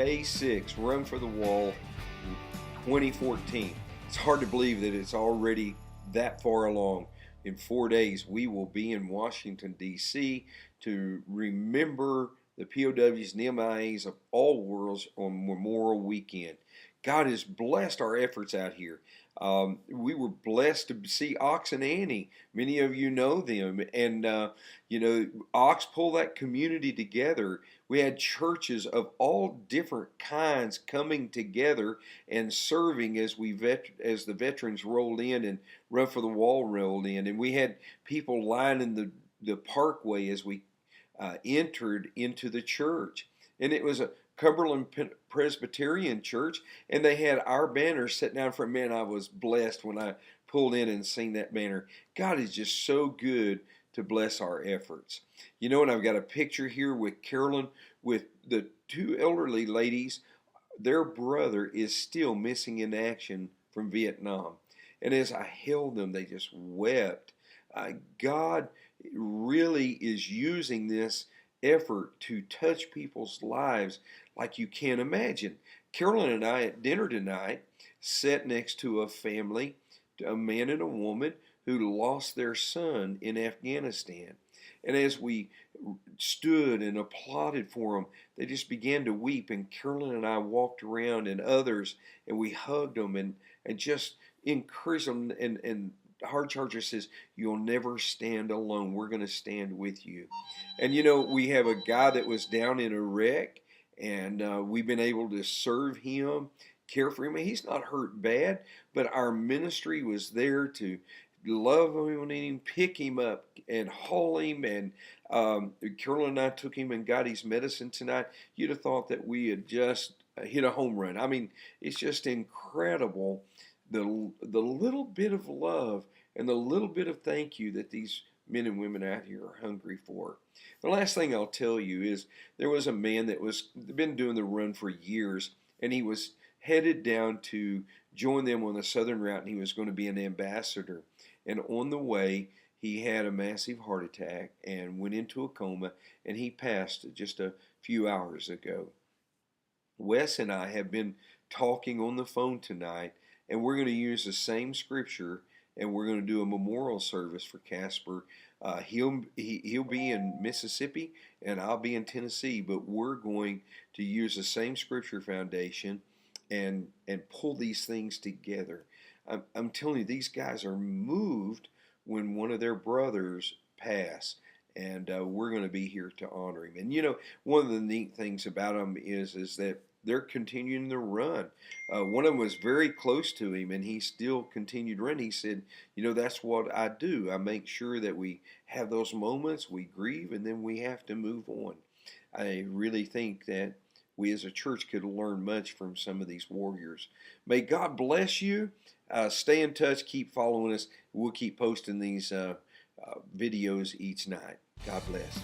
Day 6, Run for the Wall 2014. It's hard to believe that it's already that far along. In 4 days, we will be in Washington, D.C. to remember the POWs and MIAs of all worlds on Memorial Weekend. God has blessed our efforts out here. We were blessed to see Ox and Annie. Many of you know them. And, Ox pulled that community together. We had churches of all different kinds coming together and serving as as the veterans rolled in and Run for the Wall rolled in. And we had people lining the parkway as we entered into the church. And it was a Cumberland Presbyterian church, and they had our banner set down for men. I was blessed when I pulled in and seen that banner. God is just so good to bless our efforts. You know, and I've got a picture here with Carolyn with the two elderly ladies. Their brother is still missing in action from Vietnam. And as I held them, they just wept. God really is using this effort to touch people's lives like you can't imagine. Carolyn and I at dinner tonight sat next to a family, a man and a woman who lost their son in Afghanistan. And as we stood and applauded for them, they just began to weep. And Carolyn and I walked around and others, and we hugged them and just encouraged them. And Hard Charger says, "You'll never stand alone. We're going to stand with you." And we have a guy that was down in a wreck, and we've been able to serve him, care for him. He's not hurt bad, but our ministry was there to love him, pick him up, and haul him. And Carolyn and I took him and got his medicine tonight. You'd have thought that we had just hit a home run. I mean, it's just incredible the little bit of love and the little bit of thank you that these men and women out here are hungry for. The last thing I'll tell you is there was a man that was been doing the run for years, and he was headed down to join them on the southern route, and he was going to be an ambassador. And on the way, he had a massive heart attack and went into a coma, and he passed just a few hours ago. Wes and I have been talking on the phone tonight, and we're going to use the same scripture, and we're going to do a memorial service for Casper. He'll be in Mississippi, and I'll be in Tennessee, but we're going to use the same scripture foundation and pull these things together. I'm telling you, these guys are moved when one of their brothers pass, and we're going to be here to honor him. And one of the neat things about them is that they're continuing to run. One of them was very close to him, and he still continued to run. He said, that's what I do. I make sure that we have those moments, we grieve, and then we have to move on. I really think that we as a church could learn much from some of these warriors. May God bless you. Stay in touch. Keep following us. We'll keep posting these videos each night. God bless.